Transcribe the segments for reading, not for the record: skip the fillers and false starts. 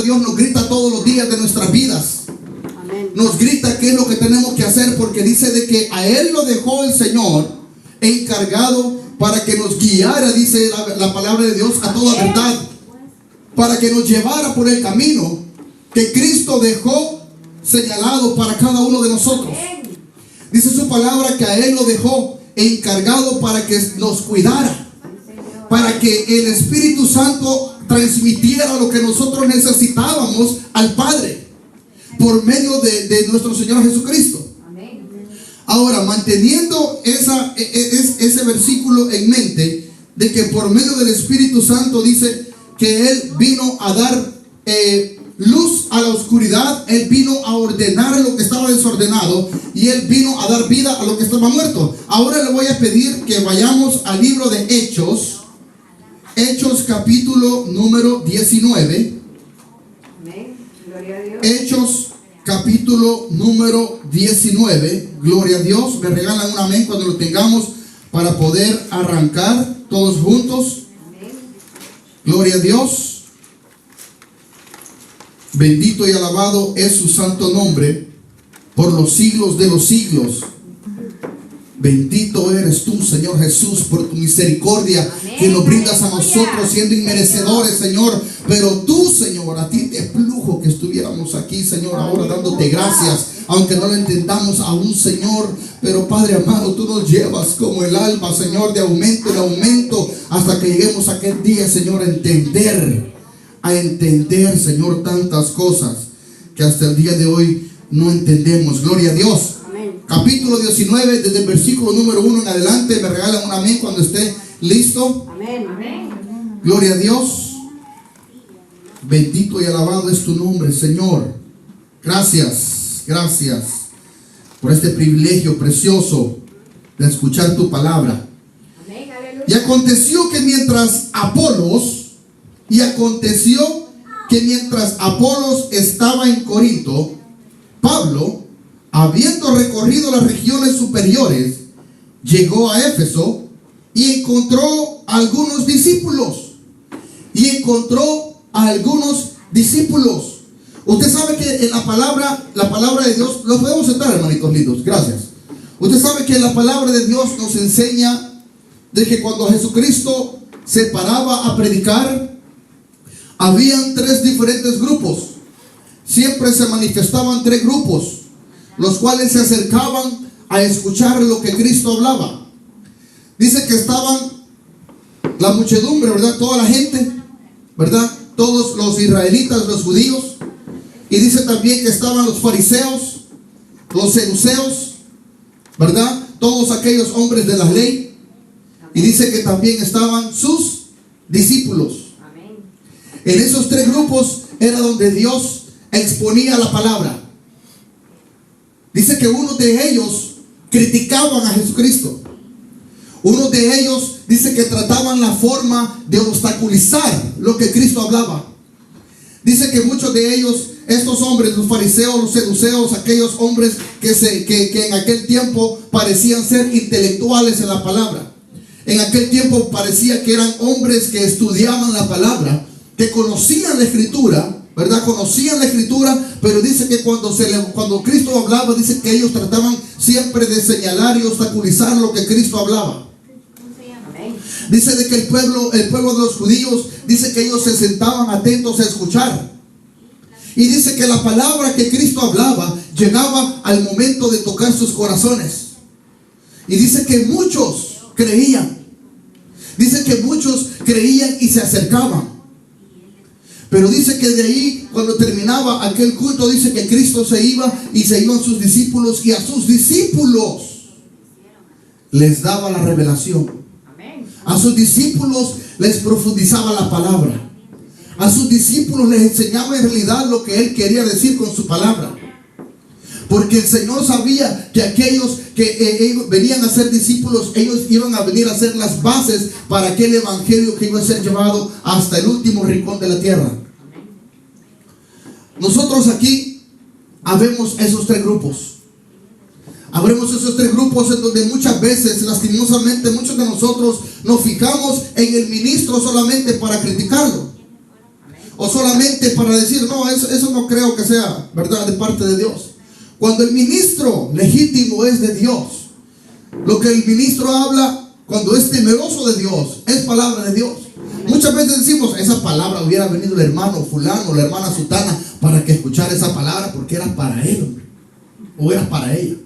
Dios nos grita todos los días de nuestras vidas. Nos grita qué es lo que tenemos que hacer, porque dice de que a Él lo dejó el Señor encargado para que nos guiara, dice la palabra de Dios, a toda verdad, para que nos llevara por el camino que Cristo dejó señalado para cada uno de nosotros. Dice su palabra que a Él lo dejó encargado para que nos cuidara, para que el Espíritu Santo transmitiera lo que nosotros necesitábamos al Padre por medio de nuestro Señor Jesucristo. Ahora, manteniendo ese versículo en mente, de que por medio del Espíritu Santo dice que Él vino a dar luz a la oscuridad, Él vino a ordenar lo que estaba desordenado y Él vino a dar vida a lo que estaba muerto. Ahora le voy a pedir que vayamos al libro de Hechos capítulo número 19. Amén. Gloria a Dios. Hechos capítulo número 19. Gloria a Dios. Me regalan un amén cuando lo tengamos para poder arrancar todos juntos. Amén. Gloria a Dios. Bendito y alabado es su santo nombre por los siglos de los siglos. Bendito eres tú, Señor Jesús, por tu misericordia. Amén. Que nos brindas a nosotros siendo inmerecedores, Señor. Pero tú, Señor, a ti te plujo que estuviéramos aquí, Señor, ahora dándote gracias. Aunque no lo entendamos aún, Señor. Pero Padre amado, tú nos llevas como el alma, Señor, de aumento en aumento, hasta que lleguemos a aquel día, Señor, a entender, Señor, tantas cosas que hasta el día de hoy no entendemos. Gloria a Dios. Capítulo 19, desde el versículo número 1 en adelante. Me regalan un amén cuando esté listo. Amén. Amén. Gloria a Dios. Bendito y alabado es tu nombre, Señor. Gracias por este privilegio precioso de escuchar tu palabra. Amén. Aleluya. Y aconteció que mientras Apolos estaba en Corinto, Pablo, habiendo recorrido las regiones superiores, llegó a Éfeso y encontró algunos discípulos. Usted sabe que en la palabra de Dios, los podemos sentar, hermanitos lindos, gracias. Usted sabe que la palabra de Dios nos enseña de que cuando Jesucristo se paraba a predicar, habían tres diferentes grupos. Siempre se manifestaban tres grupos, los cuales se acercaban a escuchar lo que Cristo hablaba. Dice que estaban la muchedumbre, ¿verdad? Toda la gente, ¿verdad? Todos los israelitas, los judíos. Y dice también que estaban los fariseos, los saduceos, ¿verdad? Todos aquellos hombres de la ley. Y dice que también estaban sus discípulos. Amén. En esos tres grupos era donde Dios exponía la palabra. Dice que uno de ellos criticaban a Jesucristo. Uno de ellos dice que trataban la forma de obstaculizar lo que Cristo hablaba. Dice que muchos de ellos, estos hombres, los fariseos, los saduceos, aquellos hombres que en aquel tiempo parecían ser intelectuales en la palabra. En aquel tiempo parecía que eran hombres que estudiaban la palabra, que conocían la escritura, ¿verdad? Conocían la escritura, pero dice que cuando Cristo hablaba, dice que ellos trataban siempre de señalar y obstaculizar lo que Cristo hablaba. Dice de que el pueblo de los judíos, dice que ellos se sentaban atentos a escuchar. Y dice que la palabra que Cristo hablaba llegaba al momento de tocar sus corazones. Y dice que muchos creían. Dice que muchos creían y se acercaban. Pero dice que de ahí, cuando terminaba aquel culto, dice que Cristo se iba y se iban sus discípulos, y a sus discípulos les daba la revelación. A sus discípulos les profundizaba la palabra. A sus discípulos les enseñaba en realidad lo que Él quería decir con su palabra. Porque el Señor sabía que aquellos que venían a ser discípulos, ellos iban a venir a ser las bases para aquel evangelio que iba a ser llevado hasta el último rincón de la tierra. Nosotros aquí habemos esos tres grupos. Habremos esos tres grupos en donde muchas veces, lastimosamente, muchos de nosotros nos fijamos en el ministro solamente para criticarlo. o solamente para decir, no, eso no creo que sea verdad de parte de Dios. Cuando el ministro legítimo es de Dios, lo que el ministro habla, cuando es temeroso de Dios, es palabra de Dios. Muchas veces decimos, esa palabra hubiera venido el hermano fulano, la hermana sutana, para que escuchara esa palabra, porque era para él, hombre, o era para ella.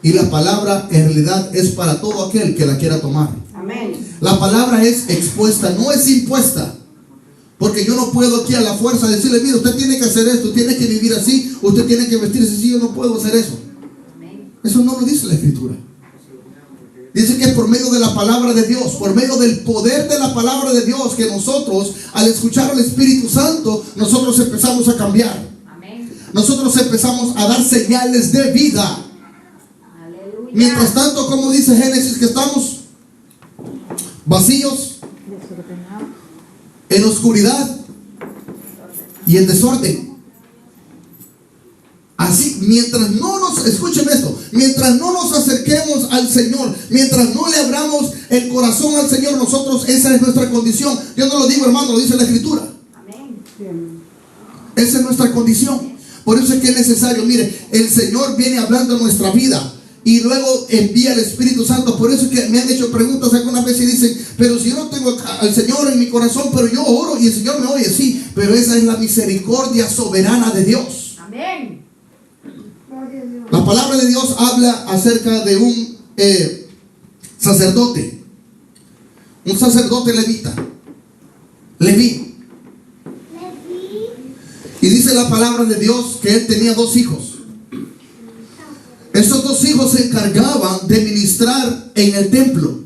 Y la palabra en realidad es para todo aquel que la quiera tomar. Amén. La palabra es expuesta, no es impuesta. Porque yo no puedo aquí a la fuerza decirle, mire, usted tiene que hacer esto, tiene que vivir así, usted tiene que vestirse así. Yo no puedo hacer eso. Eso no lo dice la Escritura. Dice que es por medio de la palabra de Dios, por medio del poder de la palabra de Dios, que nosotros, al escuchar al Espíritu Santo, nosotros empezamos a cambiar. Amén. Nosotros empezamos a dar señales de vida. Aleluya. Mientras tanto, como dice Génesis, que estamos vacíos, en oscuridad y en desorden. Así, mientras no nos, escuchen esto, mientras no nos acerquemos al Señor, mientras no le abramos el corazón al Señor, nosotros, esa es nuestra condición. Yo no lo digo, hermano, lo dice la Escritura. Amén. Esa es nuestra condición. Por eso es que es necesario, mire, el Señor viene hablando en nuestra vida y luego envía el Espíritu Santo. Por eso es que me han hecho preguntas algunas veces y dicen, pero si yo no tengo al Señor en mi corazón, pero yo oro y el Señor me oye. Sí, pero esa es la misericordia soberana de Dios. Amén. La palabra de Dios habla acerca de un sacerdote levita, Leví. Y dice la palabra de Dios que él tenía 2 hijos. Esos 2 hijos se encargaban de ministrar en el templo.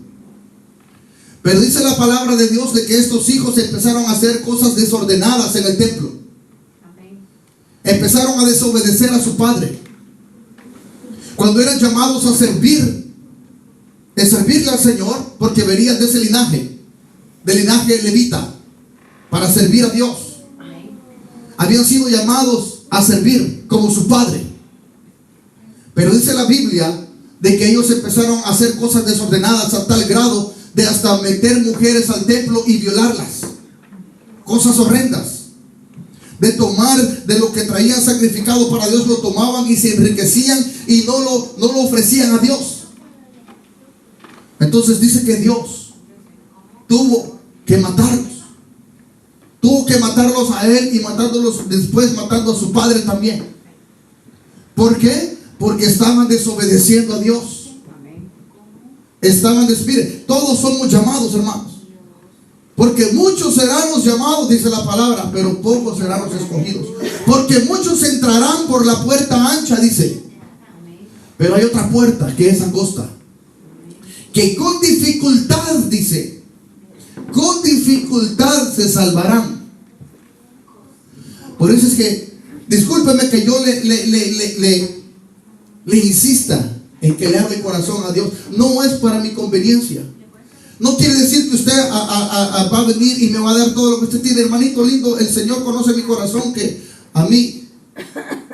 Pero dice la palabra de Dios de que estos hijos empezaron a hacer cosas desordenadas en el templo. Amén. Empezaron a desobedecer a su padre. Cuando eran llamados a servirle al Señor, porque venían de ese linaje, del linaje levita, para servir a Dios. Amén. Habían sido llamados a servir como su padre. Pero dice la Biblia de que ellos empezaron a hacer cosas desordenadas a tal grado de hasta meter mujeres al templo y violarlas. Cosas horrendas. De tomar de lo que traían sacrificado para Dios, lo tomaban y se enriquecían y no lo ofrecían a Dios. Entonces dice que Dios tuvo que matarlos. Tuvo que matarlos a él y matándolos después, matando a su padre también. ¿Por qué? Porque estaban desobedeciendo a Dios. Amén. Estaban desobedeciendo. Todos somos llamados, hermanos. Porque muchos serán los llamados, dice la palabra, pero pocos serán los escogidos. Porque muchos entrarán por la puerta ancha, dice. Pero hay otra puerta que es angosta, que con dificultad, dice, con dificultad se salvarán. Por eso es que, discúlpeme que yo le insista en que le hable el corazón a Dios. No es para mi conveniencia. No quiere decir que usted va a venir y me va a dar todo lo que usted tiene. Hermanito lindo, el Señor conoce mi corazón, que a mí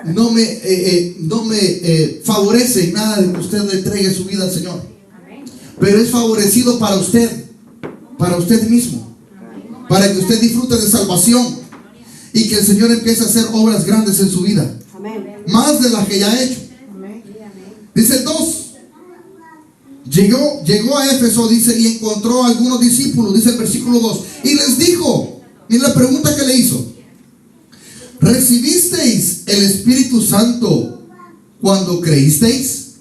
no me favorece nada de que usted le entregue su vida al Señor. Pero es favorecido para usted mismo, para que usted disfrute de salvación y que el Señor empiece a hacer obras grandes en su vida. Más de las que ya ha hecho. Dice el 2. Llegó a Éfeso, dice, y encontró a algunos discípulos, dice el versículo 2, y les dijo, y la pregunta que le hizo: ¿recibisteis el Espíritu Santo cuando creísteis?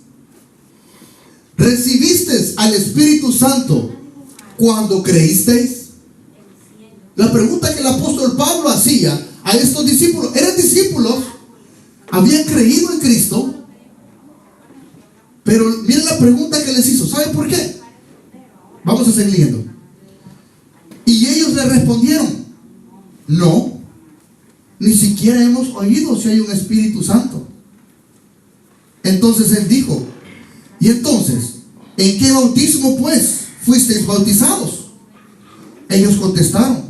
¿Recibisteis al Espíritu Santo cuando creísteis? La pregunta que el apóstol Pablo hacía a estos discípulos, eran discípulos, habían creído en Cristo. Pero miren la pregunta que les hizo. ¿Sabe por qué? Vamos a seguir leyendo. Y ellos le respondieron: no, ni siquiera hemos oído si hay un Espíritu Santo. Entonces él dijo: ¿y entonces en qué bautismo pues fuisteis bautizados? Ellos contestaron: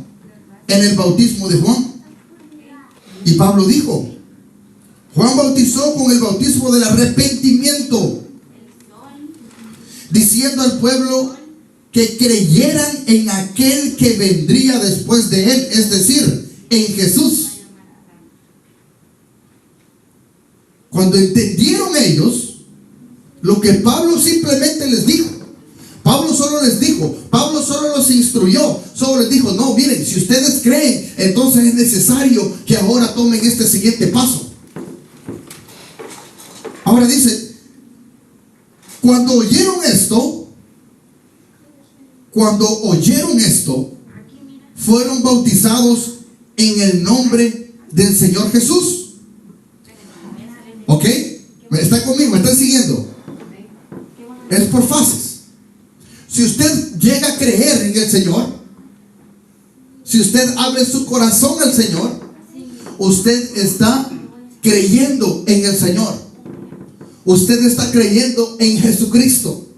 en el bautismo de Juan. Y Pablo dijo: Juan bautizó con el bautismo del arrepentimiento, diciendo al pueblo que creyeran en aquel que vendría después de él, es decir, en Jesús. Cuando entendieron ellos lo que Pablo simplemente les dijo, Pablo solo los instruyó, solo les dijo, no, miren, si ustedes creen, entonces es necesario que ahora tomen este siguiente paso. Ahora dice, cuando oyeron esto, fueron bautizados en el nombre del Señor Jesús. ¿Ok? ¿Están conmigo? ¿Me están siguiendo? Es por fases. Si usted llega a creer en el Señor, si usted abre su corazón al Señor, usted está creyendo en el Señor. Usted está creyendo en Jesucristo.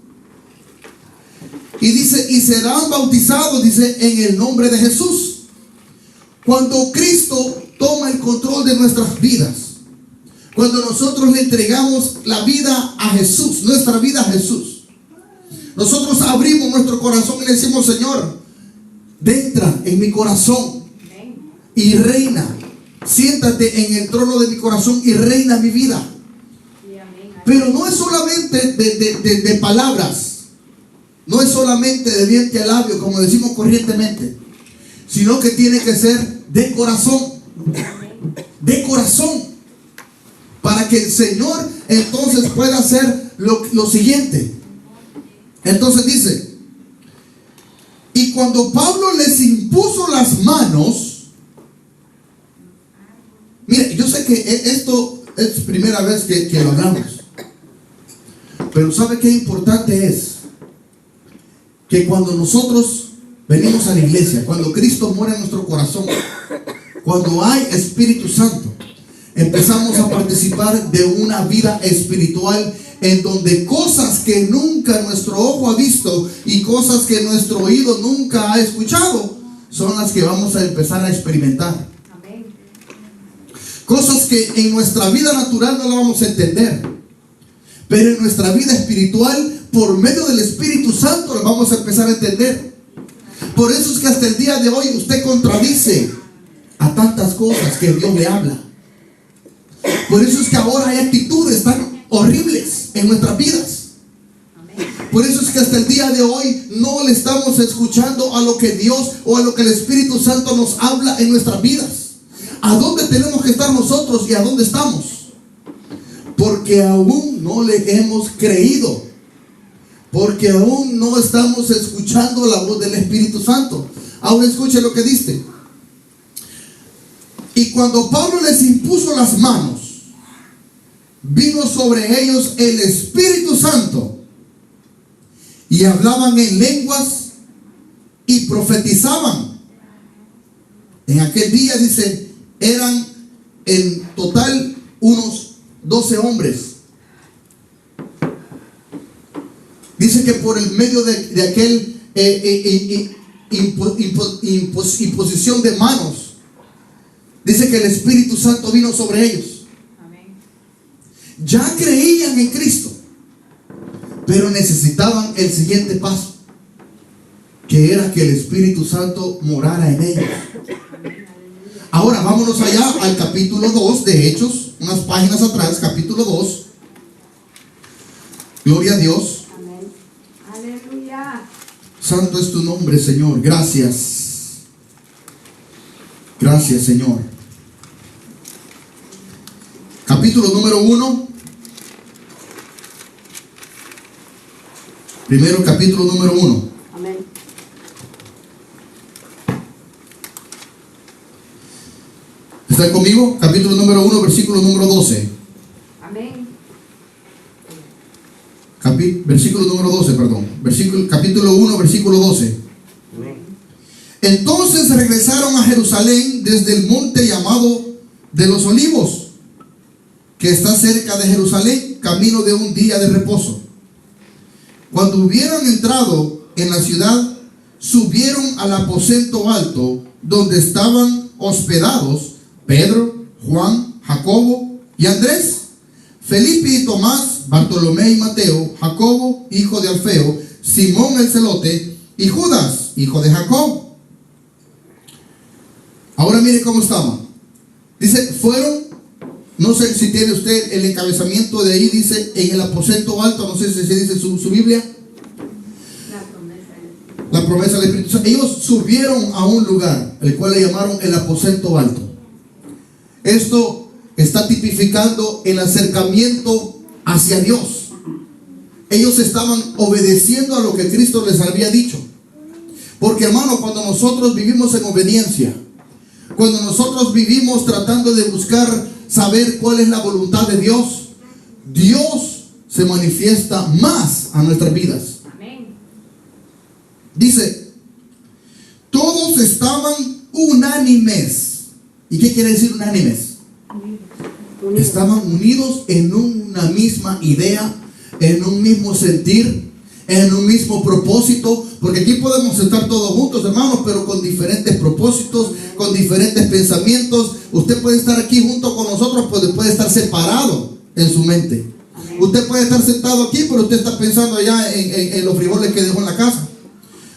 Y dice, y serán bautizados, dice, en el nombre de Jesús. Cuando Cristo toma el control de nuestras vidas, cuando nosotros le entregamos la vida a Jesús, nuestra vida a Jesús, nosotros abrimos nuestro corazón y le decimos, Señor, entra en mi corazón y reina. Siéntate en el trono de mi corazón y reina mi vida. Pero no es solamente de palabras, no es solamente de diente a labio, como decimos corrientemente, sino que tiene que ser de corazón. De corazón. Para que el Señor entonces pueda hacer lo siguiente. Entonces dice, y cuando Pablo les impuso las manos, mire, yo sé que esto es primera vez que lo hablamos, pero ¿sabe qué importante es? Que cuando nosotros venimos a la iglesia, cuando Cristo mora en nuestro corazón, cuando hay Espíritu Santo, empezamos a participar de una vida espiritual en donde cosas que nunca nuestro ojo ha visto y cosas que nuestro oído nunca ha escuchado son las que vamos a empezar a experimentar. Amén. Cosas que en nuestra vida natural no la vamos a entender, pero en nuestra vida espiritual, por medio del Espíritu Santo, las vamos a empezar a entender. Por eso es que hasta el día de hoy usted contradice a tantas cosas que Dios le habla. Por eso es que ahora hay actitudes tan horribles en nuestras vidas. Por eso es que hasta el día de hoy no le estamos escuchando a lo que Dios o a lo que el Espíritu Santo nos habla en nuestras vidas. ¿A dónde tenemos que estar nosotros y a dónde estamos? Porque aún no le hemos creído. Porque aún no estamos escuchando la voz del Espíritu Santo. Ahora escuche lo que dice. Y cuando Pablo les impuso las manos, vino sobre ellos el Espíritu Santo, y hablaban en lenguas y profetizaban. En aquel día, dice, eran en total unos 12 hombres. Dice que por el medio de aquel imposición de manos, dice que el Espíritu Santo vino sobre ellos. Ya creían en Cristo, pero necesitaban el siguiente paso, que era que el Espíritu Santo morara en ellos. Ahora vámonos allá al capítulo 2 de Hechos, unas páginas atrás, capítulo 2. Gloria a Dios. Amén. Aleluya. Santo es tu nombre, Señor. Gracias. Gracias, Señor. Capítulo número 1. Primero, capítulo número 1. Amén. ¿Están conmigo? Capítulo número 1, versículo número 12. Amén. Versículo número 12, perdón. Capítulo 1, versículo 12. Amén. Entonces regresaron a Jerusalén desde el monte llamado de los Olivos, que está cerca de Jerusalén, camino de un día de reposo. Cuando hubieron entrado en la ciudad, subieron al aposento alto, donde estaban hospedados Pedro, Juan, Jacobo y Andrés, Felipe y Tomás, Bartolomé y Mateo, Jacobo, hijo de Alfeo, Simón el celote, y Judas, hijo de Jacob. Ahora mire cómo estaban. Dice, fueron, no sé si tiene usted el encabezamiento de ahí, dice, en el aposento alto, no sé si se dice su Biblia. La promesa del Espíritu Santo. Ellos subieron a un lugar, el cual le llamaron el aposento alto. Esto está tipificando el acercamiento hacia Dios. Ellos estaban obedeciendo a lo que Cristo les había dicho. Porque, hermano, cuando nosotros vivimos en obediencia, cuando nosotros vivimos tratando de buscar saber cuál es la voluntad de Dios, Dios se manifiesta más a nuestras vidas. Amén. Dice, todos estaban unánimes. ¿Y qué quiere decir unánimes? Unidos. Estaban unidos en una misma idea, en un mismo sentir, en un mismo propósito. Porque aquí podemos estar todos juntos, hermanos, pero con diferentes propósitos, con diferentes pensamientos. Usted puede estar aquí junto con nosotros, pero puede estar separado en su mente. Usted puede estar sentado aquí, pero usted está pensando allá en los frijoles que dejó en la casa.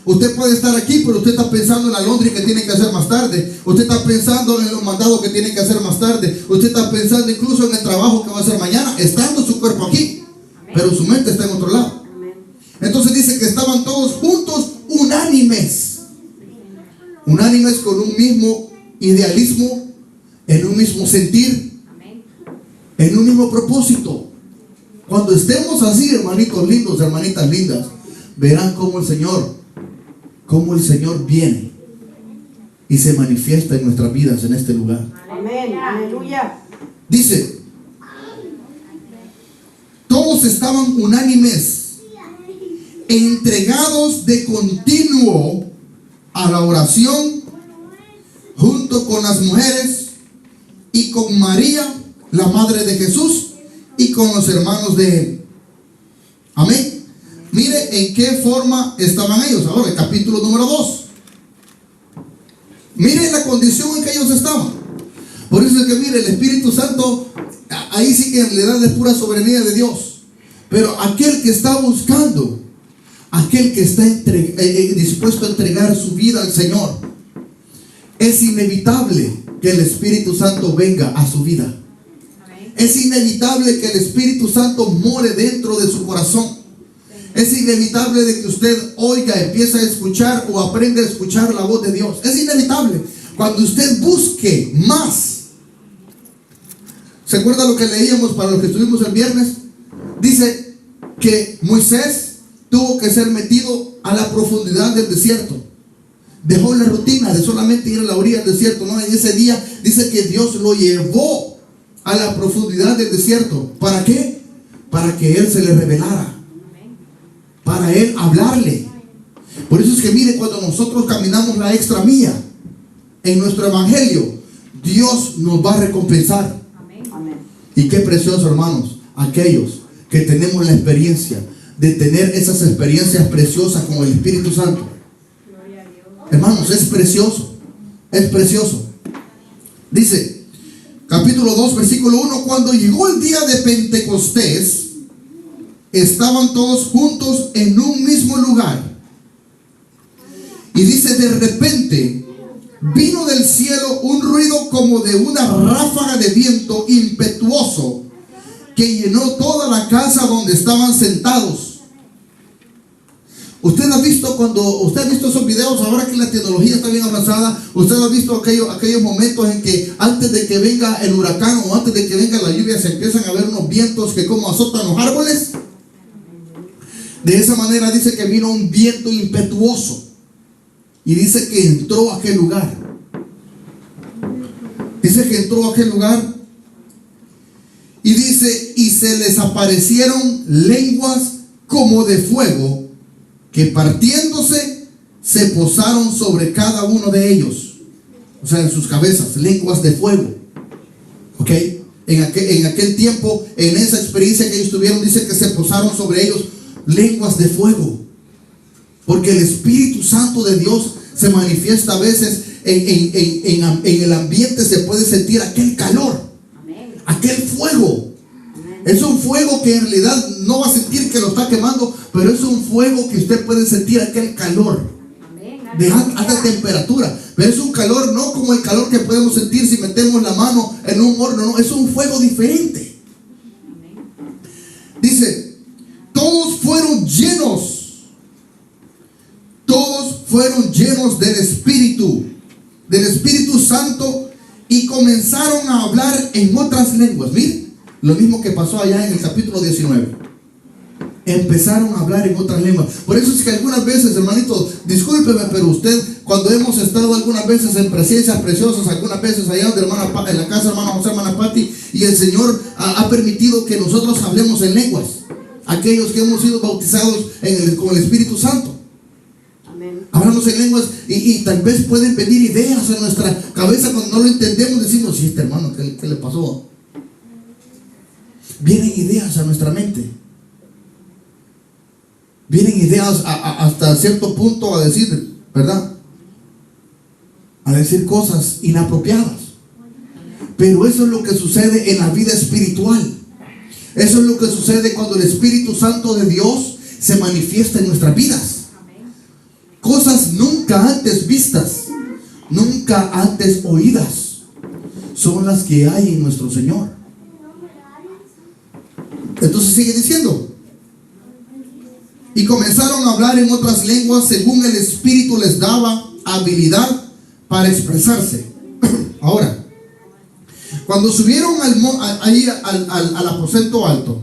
Usted puede estar aquí, pero usted está pensando en la laundry que tiene que hacer más tarde. Usted está pensando en los mandados que tiene que hacer más tarde. Usted está pensando incluso en el trabajo que va a hacer mañana, estando su cuerpo aquí. Pero su mente está en otro lado. Entonces dice que estaban todos juntos, unánimes. Unánimes con un mismo idealismo, en un mismo sentir, en un mismo propósito. Cuando estemos así, hermanitos lindos, hermanitas lindas, verán cómo el Señor viene y se manifiesta en nuestras vidas en este lugar. Amén, aleluya. Dice, todos estaban unánimes, entregados de continuo a la oración, junto con las mujeres y con María, la madre de Jesús, y con los hermanos de él. Amén. Mire en qué forma estaban ellos. Ahora el capítulo número 2. Mire la condición en que ellos estaban. Por eso es que mire, el Espíritu Santo, ahí sí que en realidad es pura soberanía de Dios. Pero aquel que está buscando, aquel que está dispuesto a entregar su vida al Señor, es inevitable que el Espíritu Santo venga a su vida. Es inevitable que el Espíritu Santo more dentro de su corazón. Es inevitable de que usted oiga, empiece a escuchar o aprenda a escuchar la voz de Dios. Es inevitable. Cuando usted busque más. ¿Se acuerda lo que leíamos para los que estuvimos el viernes? Dice que Moisés tuvo que ser metido a la profundidad del desierto. Dejó la rutina de solamente ir a la orilla del desierto, ¿no? En ese día dice que Dios lo llevó a la profundidad del desierto. ¿Para qué? Para que Él se le revelara. Para Él hablarle. Por eso es que mire, cuando nosotros caminamos la extra milla en nuestro evangelio, Dios nos va a recompensar. Amén. Y qué precioso, hermanos, aquellos que tenemos la experiencia de tener esas experiencias preciosas con el Espíritu Santo. Hermanos, es precioso. Es precioso. Dice, capítulo 2, versículo 1, cuando llegó el día de Pentecostés, estaban todos juntos en un mismo lugar. Y dice, de repente vino del cielo un ruido como de una ráfaga de viento impetuoso que llenó toda la casa donde estaban sentados. Usted ha visto esos videos, ahora que la tecnología está bien avanzada, usted ha visto aquellos momentos en que antes de que venga el huracán o antes de que venga la lluvia se empiezan a ver unos vientos que como azotan los árboles. De esa manera dice que vino un viento impetuoso y dice que entró a aquel lugar. Dice que entró a aquel lugar y dice, y se les aparecieron lenguas como de fuego que partiéndose se posaron sobre cada uno de ellos. O sea, en sus cabezas, lenguas de fuego. ¿Ok? En aquel tiempo, en esa experiencia que ellos tuvieron, dice que se posaron sobre ellos lenguas de fuego. Porque el Espíritu Santo de Dios se manifiesta a veces en el ambiente, se puede sentir aquel calor. Amén. Aquel fuego. Es un fuego que en realidad no va a sentir que lo está quemando, pero es un fuego que usted puede sentir aquel calor. Amén, de alta temperatura. Pero es un calor no como el calor que podemos sentir si metemos la mano en un horno. No, es un fuego diferente. Dice, todos fueron llenos del Espíritu Santo, y comenzaron a hablar en otras lenguas. Miren, lo mismo que pasó allá en el capítulo 19. Empezaron a hablar en otras lenguas. Por eso es que algunas veces, hermanito, discúlpeme, pero usted, cuando hemos estado algunas veces en presencias preciosas, algunas veces allá de en la casa de hermana José, hermana Pati, y el Señor ha permitido que nosotros hablemos en lenguas, aquellos que hemos sido bautizados con el Espíritu Santo. Hablamos en lenguas y tal vez pueden venir ideas en nuestra cabeza cuando no lo entendemos. Decimos, sí, este hermano, ¿qué le pasó? Vienen ideas a nuestra mente. Vienen ideas hasta cierto punto a decir, ¿verdad? A decir cosas inapropiadas. Pero eso es lo que sucede en la vida espiritual. Eso es lo que sucede cuando el Espíritu Santo de Dios se manifiesta en nuestras vidas. Cosas nunca antes vistas, nunca antes oídas, son las que hay en nuestro Señor. Entonces sigue diciendo, y comenzaron a hablar en otras lenguas según el Espíritu les daba habilidad para expresarse. Ahora, cuando subieron al aposento alto,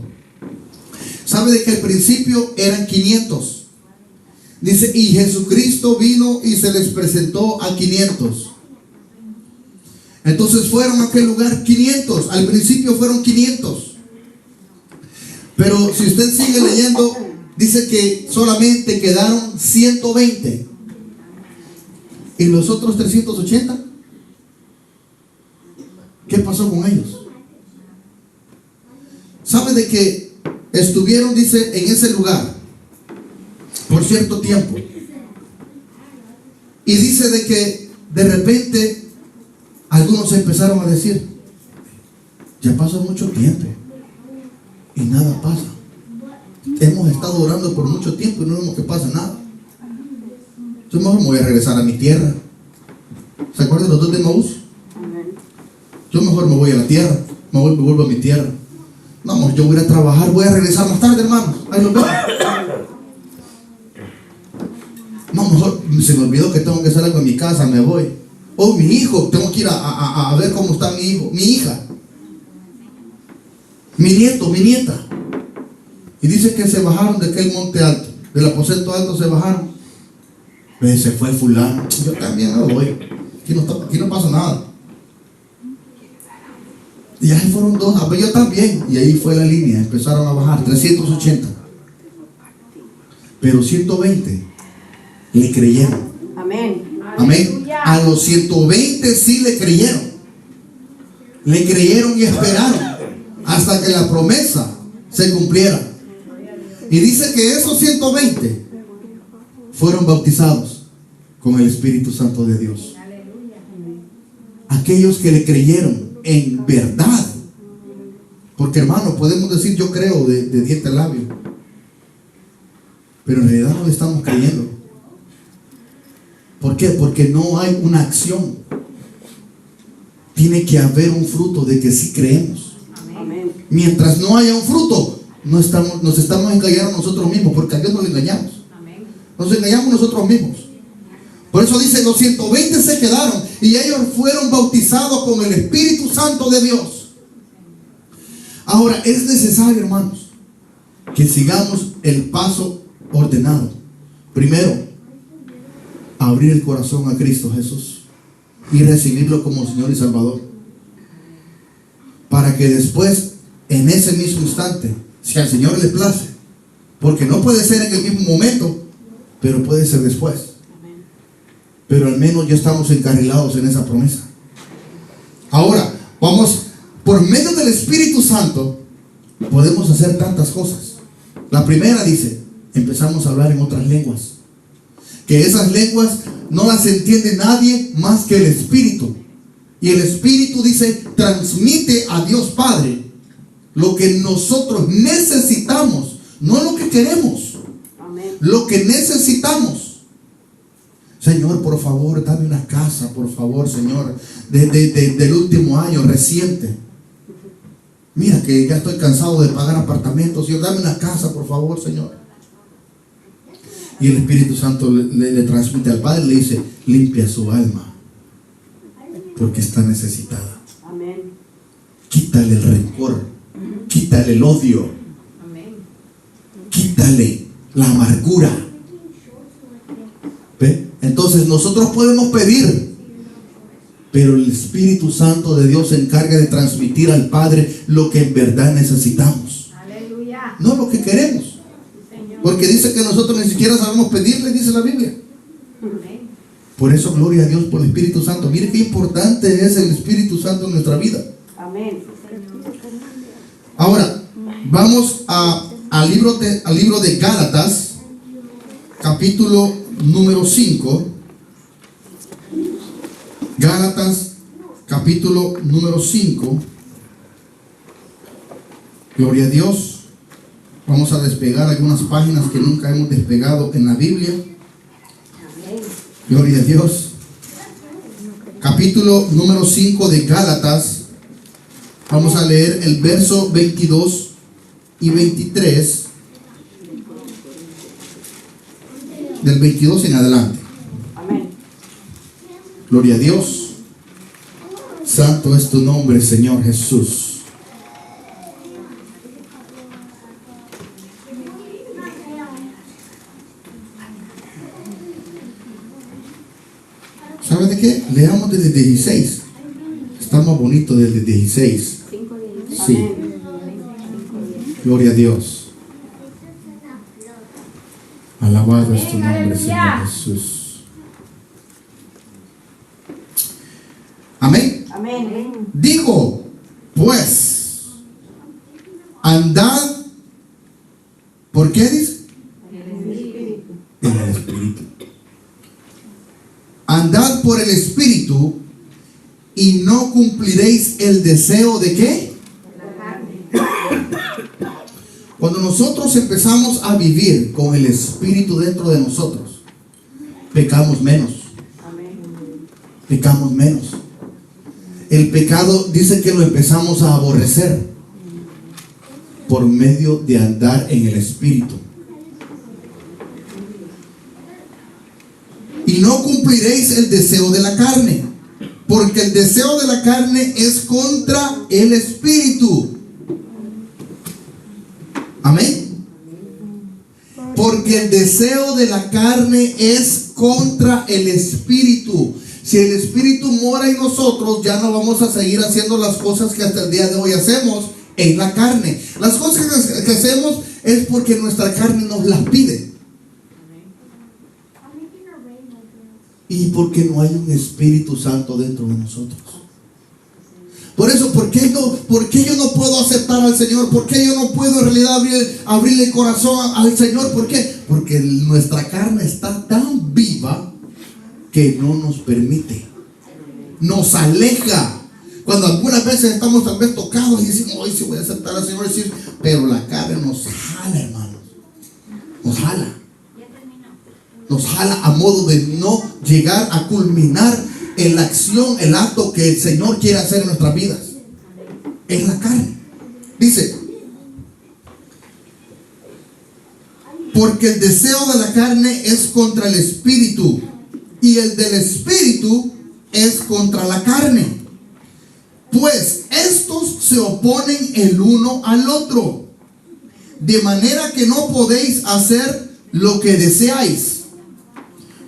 sabe de que al principio eran 500. Dice, y Jesucristo vino y se les presentó a 500. Entonces fueron a aquel lugar 500. Al principio fueron 500. Pero si usted sigue leyendo, dice que solamente quedaron 120. ¿Y los otros 380? ¿Qué pasó con ellos? ¿Sabe de que estuvieron, dice, en ese lugar por cierto tiempo? Y dice de que de repente algunos empezaron a decir, ya pasó mucho tiempo y nada pasa. Hemos estado orando por mucho tiempo y no vemos que pasa nada. Yo mejor me voy a regresar a mi tierra. ¿Se acuerdan los dos de Maús? Yo mejor me voy a la tierra, me vuelvo a mi tierra. Vamos, yo voy a ir a trabajar, voy a regresar más tarde, hermanos. Ahí los veo. No, mejor se me olvidó que tengo que hacer algo en mi casa, me voy. Oh, mi hijo, tengo que ir a ver cómo está mi hijo, mi hija, mi nieto, mi nieta. Y dice que se bajaron de aquel monte alto, del aposento alto se bajaron. Se fue fulano, yo también me voy. Aquí no pasa nada. Y ahí fueron dos, yo también. Y ahí fue la línea, empezaron a bajar, 380. Pero 120 le creyeron. Amén. Amén. A los 120 sí le creyeron. Le creyeron y esperaron hasta que la promesa se cumpliera. Y dice que esos 120 fueron bautizados con el Espíritu Santo de Dios. Aquellos que le creyeron en verdad. Porque, hermano, podemos decir yo creo de diente a labio, pero en realidad no le estamos creyendo. ¿Por qué? Porque no hay una acción. Tiene que haber un fruto de que sí creemos. Amén. Mientras no haya un fruto, nos estamos engañando nosotros mismos, porque a Dios nos engañamos. Amén. Nos engañamos nosotros mismos. Por eso dice, los 120 se quedaron y ellos fueron bautizados con el Espíritu Santo de Dios. Ahora, es necesario, hermanos, que sigamos el paso ordenado. Primero, abrir el corazón a Cristo Jesús y recibirlo como Señor y Salvador, para que después, en ese mismo instante, si al Señor le place, porque no puede ser en el mismo momento, pero puede ser después, pero al menos ya estamos encarrilados en esa promesa. Ahora, vamos, por medio del Espíritu Santo podemos hacer tantas cosas. La primera dice, empezamos a hablar en otras lenguas, que esas lenguas no las entiende nadie más que el Espíritu. Y el Espíritu, dice, transmite a Dios Padre lo que nosotros necesitamos, no lo que queremos. Amén. Lo que necesitamos. O Señor, por favor, dame una casa, por favor, Señor, del último año reciente. Mira que ya estoy cansado de pagar apartamentos. Señor, dame una casa, por favor, Señor. Y el Espíritu Santo le transmite al Padre, le dice: limpia su alma, porque está necesitada. Amén. Quítale el rencor, quítale el odio, quítale la amargura. ¿Ve? Entonces nosotros podemos pedir, pero el Espíritu Santo de Dios se encarga de transmitir al Padre lo que en verdad necesitamos. Aleluya. No lo que queremos. Porque dice que nosotros ni siquiera sabemos pedirle, dice la Biblia. Amén. Por eso, gloria a Dios por el Espíritu Santo. Mire qué importante es el Espíritu Santo en nuestra vida. Amén. Ahora, vamos al libro de Gálatas, capítulo número 5. Gálatas, capítulo número 5. Gloria a Dios. Vamos a despegar algunas páginas que nunca hemos despegado en la Biblia. Gloria a Dios. Capítulo número 5 de Gálatas. Vamos a leer el verso 22 y 23. Del 22 en adelante. Amén. Gloria a Dios. Santo es tu nombre, Señor Jesús. ¿Sabes de qué? Leamos desde 16. Está más bonito desde 16. Sí. Amén. Gloria a Dios. Alabado es tu nombre, Señor Jesús. Amén. Amén. Digo, pues, andad. ¿Por qué dice? En el Espíritu. Andad por el Espíritu y no cumpliréis el deseo de ¿qué? Cuando nosotros empezamos a vivir con el Espíritu dentro de nosotros, pecamos menos. Amén. Pecamos menos. El pecado dice que lo empezamos a aborrecer por medio de andar en el Espíritu. Y no cumpliréis el deseo de la carne, porque el deseo de la carne es contra el Espíritu. Amén. Porque el deseo de la carne es contra el Espíritu. Si el Espíritu mora en nosotros, ya no vamos a seguir haciendo las cosas que hasta el día de hoy hacemos en la carne. Las cosas que hacemos es porque nuestra carne nos las pide. Y porque no hay un Espíritu Santo dentro de nosotros. Por eso, ¿por qué yo no puedo aceptar al Señor? ¿Por qué yo no puedo en realidad abrirle el corazón al Señor? ¿Por qué? Porque nuestra carne está tan viva que no nos permite. Nos aleja. Cuando algunas veces estamos tal vez tocados y decimos: hoy sí voy a aceptar al Señor, pero la carne nos jala, hermanos. Nos jala. Nos jala a modo de no llegar a culminar en la acción, el acto que el Señor quiere hacer en nuestras vidas. Es la carne. Dice: porque el deseo de la carne es contra el Espíritu, y el del Espíritu es contra la carne. Pues estos se oponen el uno al otro, de manera que no podéis hacer lo que deseáis.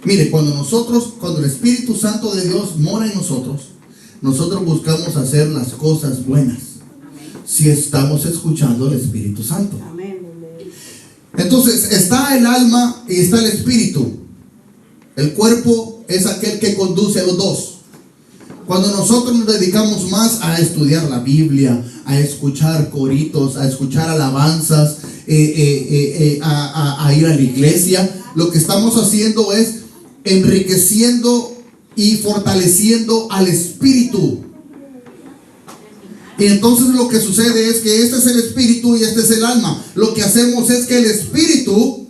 Mire, cuando el Espíritu Santo de Dios mora en nosotros buscamos hacer las cosas buenas, si estamos escuchando al Espíritu Santo. Amén. Entonces está el alma y está el espíritu. El cuerpo es aquel que conduce a los dos. Cuando nosotros nos dedicamos más a estudiar la Biblia, a escuchar coritos, a escuchar alabanzas, a ir a la iglesia, lo que estamos haciendo es enriqueciendo y fortaleciendo al espíritu. Y entonces lo que sucede es que este es el espíritu y este es el alma. Lo que hacemos es que el espíritu,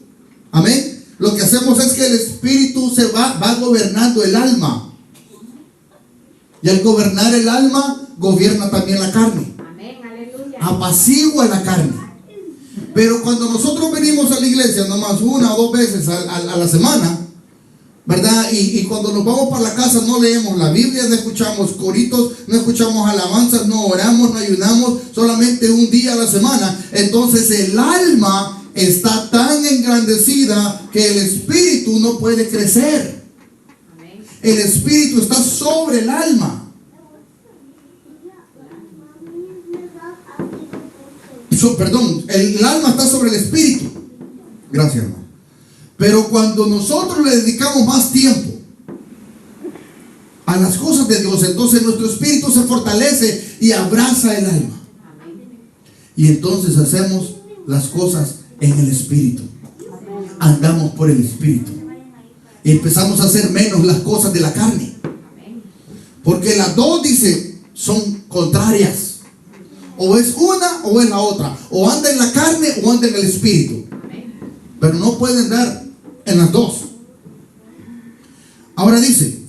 amén, lo que hacemos es que el espíritu va gobernando el alma. Y al gobernar el alma, gobierna también la carne. Amén, aleluya. Apacigua la carne. Pero cuando nosotros venimos a la iglesia nomás una o dos veces a la semana, ¿verdad? Y cuando nos vamos para la casa no leemos la Biblia, no escuchamos coritos, no escuchamos alabanzas, no oramos, no ayunamos, solamente un día a la semana. Entonces el alma está tan engrandecida que el espíritu no puede crecer. El espíritu está sobre el alma. Perdón, el alma está sobre el espíritu. Gracias, hermano. Pero cuando nosotros le dedicamos más tiempo a las cosas de Dios, entonces nuestro espíritu se fortalece y abraza el alma. Y entonces hacemos las cosas en el espíritu. Andamos por el espíritu. Y empezamos a hacer menos las cosas de la carne. Porque las dos, dice, son contrarias. O es una o es la otra. O anda en la carne o anda en el espíritu. Pero no pueden dar en las dos. Ahora dice: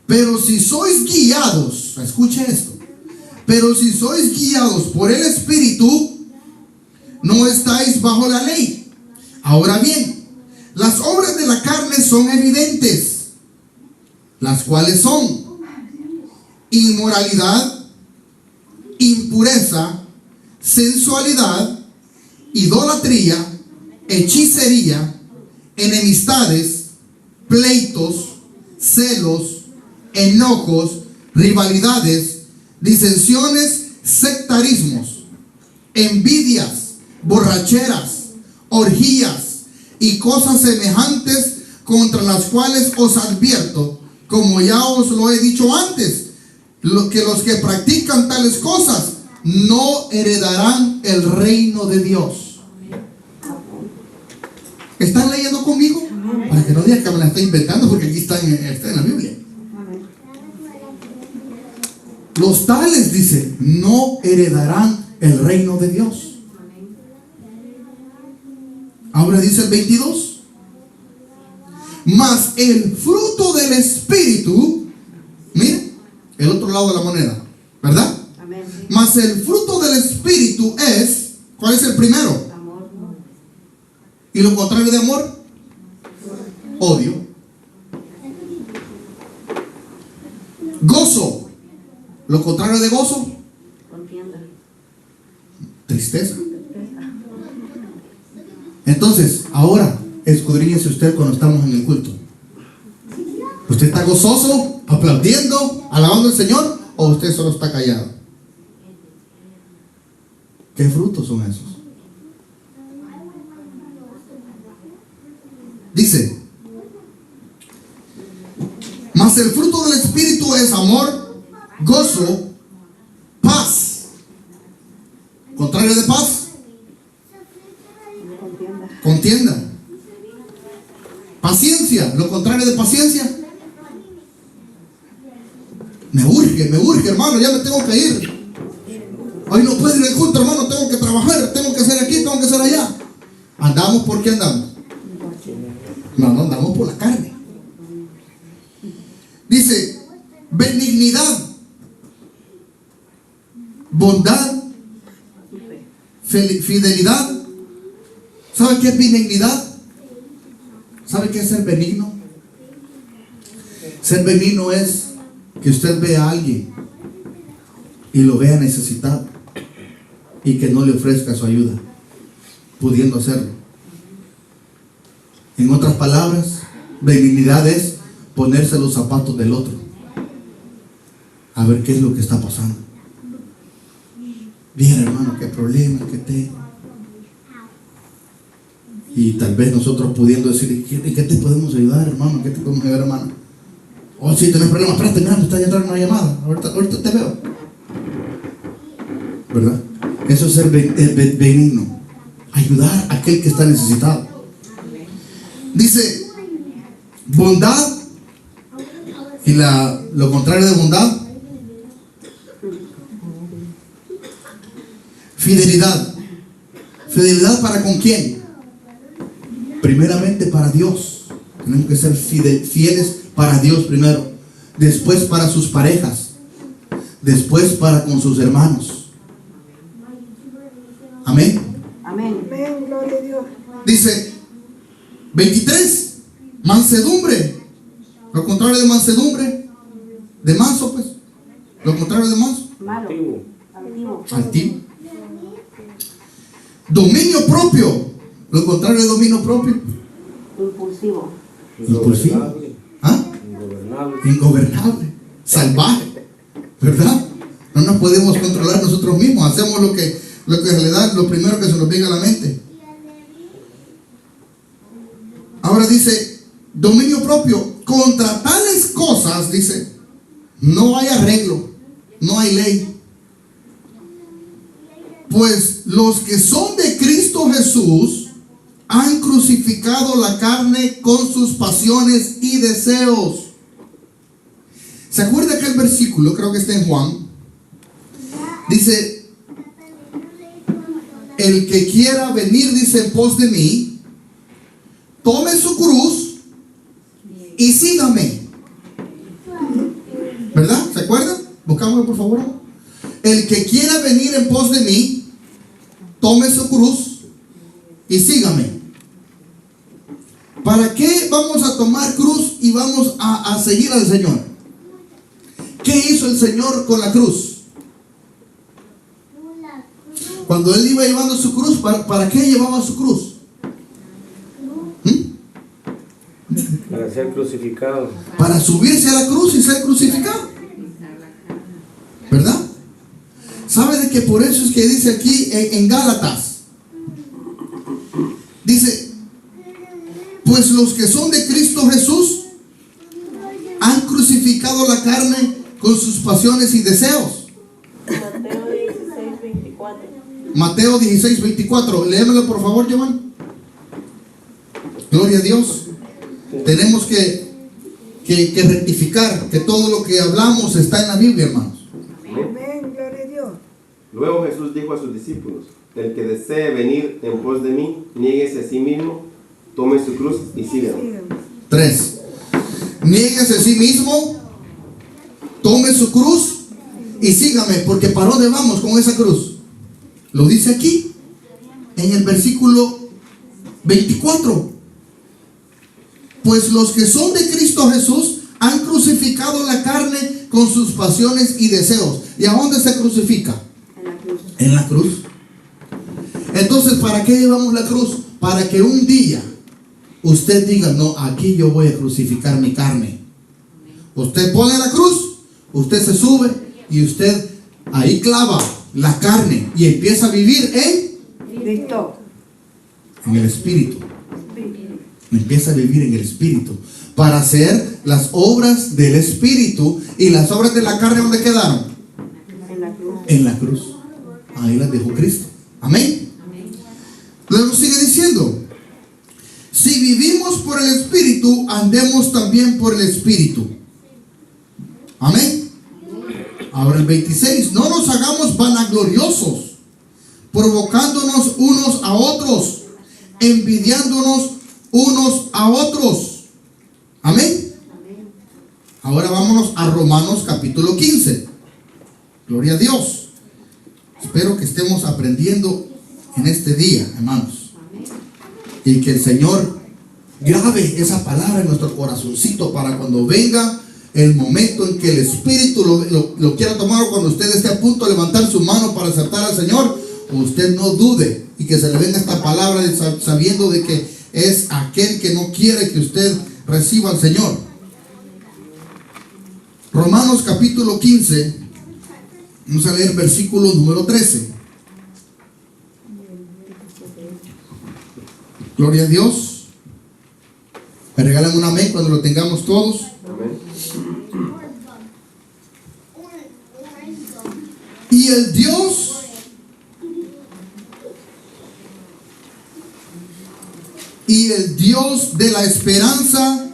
pero si sois guiados, escuche esto, pero si sois guiados por el espíritu, no estáis bajo la ley. Ahora bien, las obras de la carne son evidentes, las cuales son inmoralidad, impureza, sensualidad, idolatría, hechicería, enemistades, pleitos, celos, enojos, rivalidades, disensiones, sectarismos, envidias, borracheras, orgías y cosas semejantes, contra las cuales os advierto, como ya os lo he dicho antes, que los que practican tales cosas no heredarán el reino de Dios. ¿Están leyendo conmigo? Para que no digan que me la estoy inventando, porque aquí está en la Biblia. Los tales, dice, no heredarán el reino de Dios. Ahora dice el 22: mas el fruto del espíritu, miren, el otro lado de la moneda, ¿verdad? Amén. Mas el fruto del espíritu es, ¿cuál es el primero? Amor. ¿Y lo contrario de amor? Odio. Gozo. Lo contrario de gozo, Contienda. tristeza. Entonces, ahora escudriñese usted cuando estamos en el culto. ¿Usted está gozoso, aplaudiendo, alabando al Señor, o usted solo está callado? ¿Qué frutos son esos? Dice: mas el fruto del espíritu es amor, gozo, paz. Contrario de paz, Contienda. contienda. Paciencia. Lo contrario de paciencia, me urge, hermano, ya me tengo que ir. Hoy no puedo ir al culto, hermano, tengo que trabajar, tengo que hacer aquí, tengo que hacer allá. ¿Andamos por qué andamos? No andamos por la carne. Dice: benignidad, bondad, fidelidad. ¿Sabe qué es benignidad? ¿Sabe qué es ser benigno? Ser benigno es que usted vea a alguien y lo vea necesitado y que no le ofrezca su ayuda, pudiendo hacerlo. En otras palabras, benignidad es ponerse los zapatos del otro, a ver qué es lo que está pasando. Bien, hermano, qué problema que tengo. Y tal vez nosotros pudiendo decir: ¿en qué te podemos ayudar, hermano? ¿En qué te podemos ayudar, hermano? Oh, sí, tenés problemas, espérate, mira, me está entrando una llamada. Ahorita te veo. ¿Verdad? Eso es ser benigno. Ayudar a aquel que está necesitado. Dice: bondad. Y lo contrario de bondad, fidelidad. ¿Fidelidad para con quién? Primeramente para Dios. Tenemos que ser fieles para Dios primero. Después para sus parejas. Después para con sus hermanos. Amén. Amén. Amén, gloria a Dios. Dice 23. Mansedumbre. Lo contrario de mansedumbre. De manso, pues. Lo contrario de manso. Malo. Altivo. Altivo. Altivo. Dominio propio. Lo contrario de dominio propio. Impulsivo. Impulsivo. Ingobernable. ¿Ah? Ingobernable. Ingobernable. Salvaje. ¿Verdad? No nos podemos controlar nosotros mismos. Hacemos lo que en realidad lo primero que se nos venga a la mente. Ahora dice, dominio propio. Contra tales cosas, dice, no hay arreglo, no hay ley. Pues los que son de Cristo Jesús han crucificado la carne con sus pasiones y deseos. ¿Se acuerda aquel versículo? Creo que está en Juan. Dice, el que quiera venir, dice, en pos de mí, tome su cruz y sígame. ¿Verdad? ¿Se acuerdan? Buscámoslo, por favor. El que quiera venir en pos de mí, tome su cruz y sígame. ¿Para qué vamos a tomar cruz y vamos a seguir al Señor? ¿Qué hizo el Señor con la cruz? Cuando Él iba llevando su cruz, ¿para qué llevaba su cruz? Para ser crucificado. Para subirse a la cruz y ser crucificado. ¿Verdad? ¿Sabe de que por eso es que dice aquí en Gálatas? Dice, pues los que son de Cristo Jesús han crucificado la carne con sus pasiones y deseos. Mateo 16, 24. Mateo 16, 24. Léemelo por favor, Giovanni. Gloria a Dios. Tenemos que rectificar que todo lo que hablamos está en la Biblia, hermanos. Amén, gloria a Dios. Luego Jesús dijo a sus discípulos: el que desee venir en pos de mí, niéguese a sí mismo, tome su cruz y sígame. Síganme. 3. Niéguese a sí mismo, tome su cruz y sígame. Porque ¿para dónde vamos con esa cruz? Lo dice aquí en el versículo 24. Pues los que son de Cristo Jesús han crucificado la carne con sus pasiones y deseos. ¿Y a dónde se crucifica? En la cruz. En la cruz. Entonces, ¿para qué llevamos la cruz? Para que un día usted diga, no, aquí yo voy a crucificar mi carne. Usted pone la cruz, usted se sube y usted ahí clava la carne y empieza a vivir Listo. en el Espíritu. Empieza a vivir en el Espíritu para hacer las obras del Espíritu. Y las obras de la carne, ¿dónde quedaron? En la cruz. En la cruz. Ahí las dejó Cristo. Amén. Luego sigue diciendo, si vivimos por el Espíritu, andemos también por el Espíritu. Amén. Ahora el 26, no nos hagamos vanagloriosos, provocándonos unos a otros, envidiándonos unos a otros. Amén. Ahora vámonos a Romanos capítulo 15. Gloria a Dios. Espero que estemos aprendiendo en este día, hermanos. Y que el Señor grabe esa palabra en nuestro corazoncito para cuando venga el momento en que el Espíritu lo quiera tomar, o cuando usted esté a punto de levantar su mano para aceptar al Señor, usted no dude y que se le venga esta palabra sabiendo de que es aquel que no quiere que usted reciba al Señor. Romanos capítulo 15, vamos a leer versículo número 13. Gloria a Dios. Me regalan un amén cuando lo tengamos todos. Amén. Y el Dios de la esperanza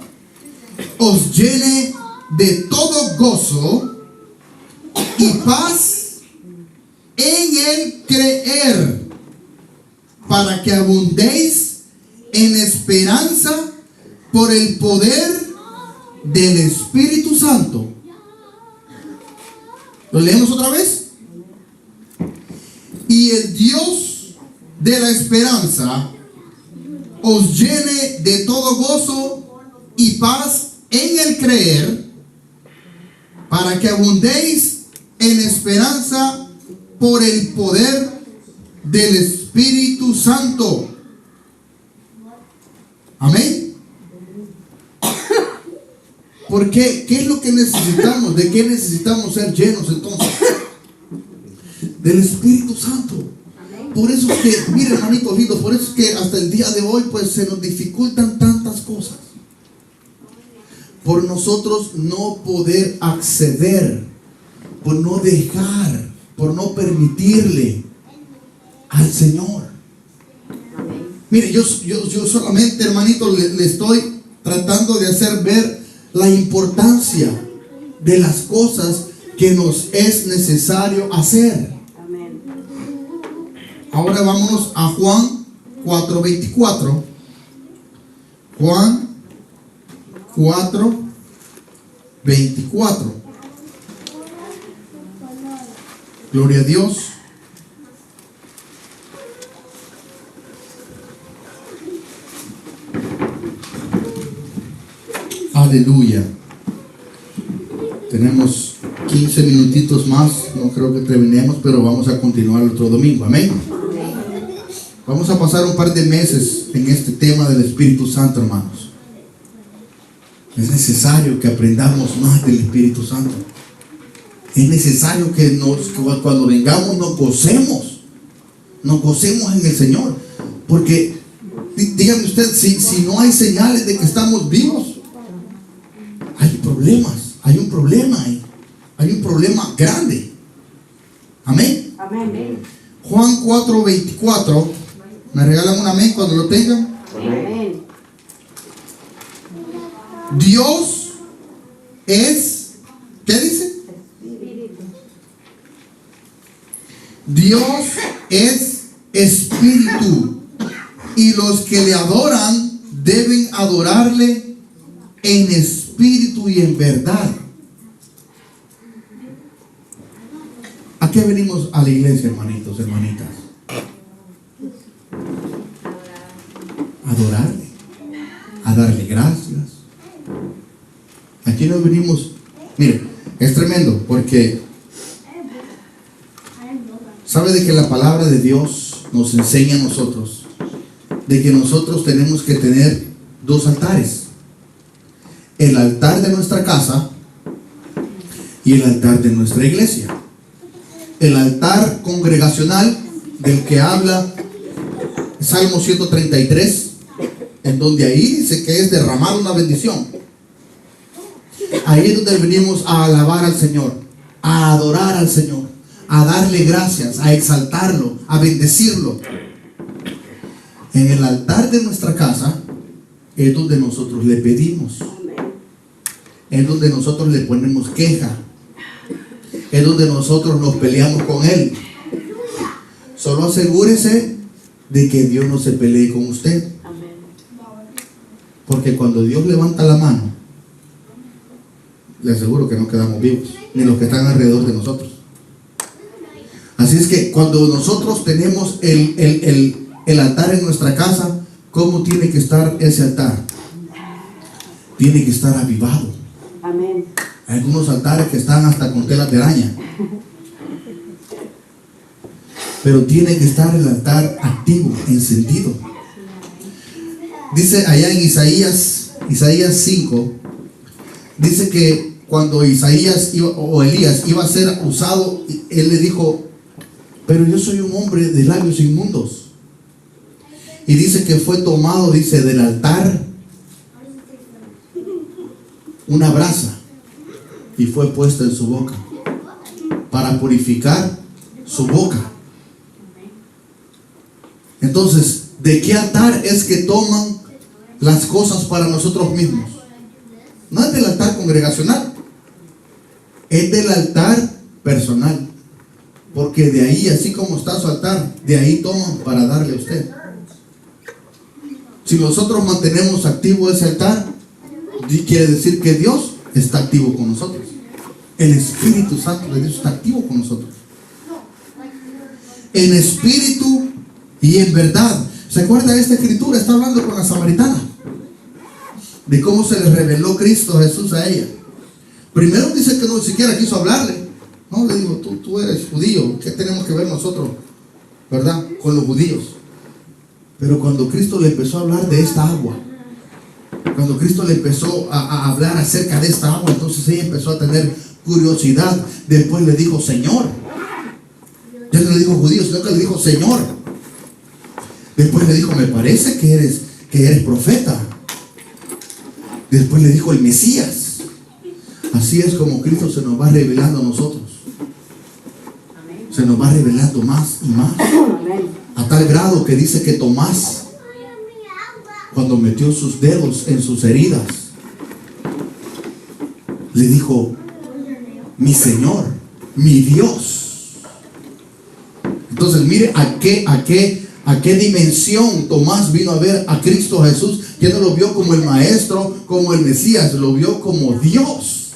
os llene de todo gozo y paz en el creer, para que abundéis en esperanza por el poder del Espíritu Santo. ¿Lo leemos otra vez? Y el Dios de la esperanza os llene de todo gozo y paz en el creer, para que abundéis en esperanza por el poder del Espíritu Santo. Amén. ¿Por qué? ¿Qué es lo que necesitamos? ¿De qué necesitamos ser llenos entonces? Del Espíritu Santo. Por eso es que, mire, hermanitos lindos, por eso es que hasta el día de hoy pues se nos dificultan tantas cosas. Por nosotros no poder acceder, por no dejar, por no permitirle al Señor. Mire, yo solamente, hermanito, le estoy tratando de hacer ver la importancia de las cosas que nos es necesario hacer. Amén. Ahora vámonos a Juan 4:24. Juan 4:24. Gloria a Dios. Aleluya. Tenemos 15 minutitos más. No creo que terminemos, pero vamos a continuar el otro domingo. Amén. Vamos a pasar un par de meses en este tema del Espíritu Santo, hermanos. Es necesario que aprendamos más del Espíritu Santo. Es necesario que cuando vengamos nos gocemos en el Señor. Porque dígame usted, si no hay señales de que estamos vivos, hay problemas, hay un problema ahí, hay un problema grande. Amén. Amén. Juan 4:24. ¿Me regalan un amén cuando lo tengan? Amén. Dios es, ¿qué dice? Dios es espíritu, y los que le adoran deben adorarle en espíritu y en verdad. ¿A qué venimos a la iglesia, hermanitos, hermanitas? A adorarle, a darle gracias. Aquí nos venimos. Mire, es tremendo porque sabe de que la palabra de Dios nos enseña a nosotros de que nosotros tenemos que tener dos altares: el altar de nuestra casa y el altar de nuestra iglesia. El altar congregacional del que habla Salmo 133, en donde ahí dice que es derramar una bendición. Ahí es donde venimos a alabar al Señor, a adorar al Señor, a darle gracias, a exaltarlo, a bendecirlo. En el altar de nuestra casa es donde nosotros le pedimos, es donde nosotros le ponemos queja, es donde nosotros nos peleamos con Él. Solo asegúrese de que Dios no se pelee con usted, porque cuando Dios levanta la mano, le aseguro que no quedamos vivos, ni los que están alrededor de nosotros. Así es que cuando nosotros tenemos el altar en nuestra casa, ¿cómo tiene que estar ese altar? Tiene que estar avivado. Amén. Hay algunos altares que están hasta con telas de araña, pero tiene que estar el altar activo, encendido. Dice allá en Isaías 5, dice que cuando Elías iba a ser usado, él le dijo: pero yo soy un hombre de labios inmundos. Y dice que fue tomado, dice, del altar una brasa y fue puesta en su boca para purificar su boca. Entonces, ¿de qué altar es que toman las cosas para nosotros mismos? No es del altar congregacional, es del altar personal. Porque de ahí, así como está su altar, de ahí toman para darle a usted. Si nosotros mantenemos activo ese altar, quiere decir que Dios está activo con nosotros. El Espíritu Santo de Dios está activo con nosotros. En espíritu y en verdad. ¿Se acuerda de esta escritura? Está hablando con la samaritana de cómo se le reveló Cristo Jesús a ella. Primero dice que no siquiera quiso hablarle. No, le digo, tú eres judío. ¿Qué tenemos que ver nosotros, verdad, con los judíos? Pero cuando Cristo le empezó a hablar de esta agua, cuando Cristo le empezó a hablar acerca de esta agua, entonces ella empezó a tener curiosidad. Después le dijo, Señor. Ya no le dijo judío, sino que le dijo, Señor. Después le dijo, me parece que eres profeta. Después le dijo, el Mesías. Así es como Cristo se nos va revelando a nosotros. Se nos va revelando más y más. A tal grado que dice que Tomás, cuando metió sus dedos en sus heridas, le dijo, mi Señor, mi Dios. Entonces mire a qué dimensión Tomás vino a ver a Cristo Jesús. Que no lo vio como el Maestro, como el Mesías, lo vio como Dios.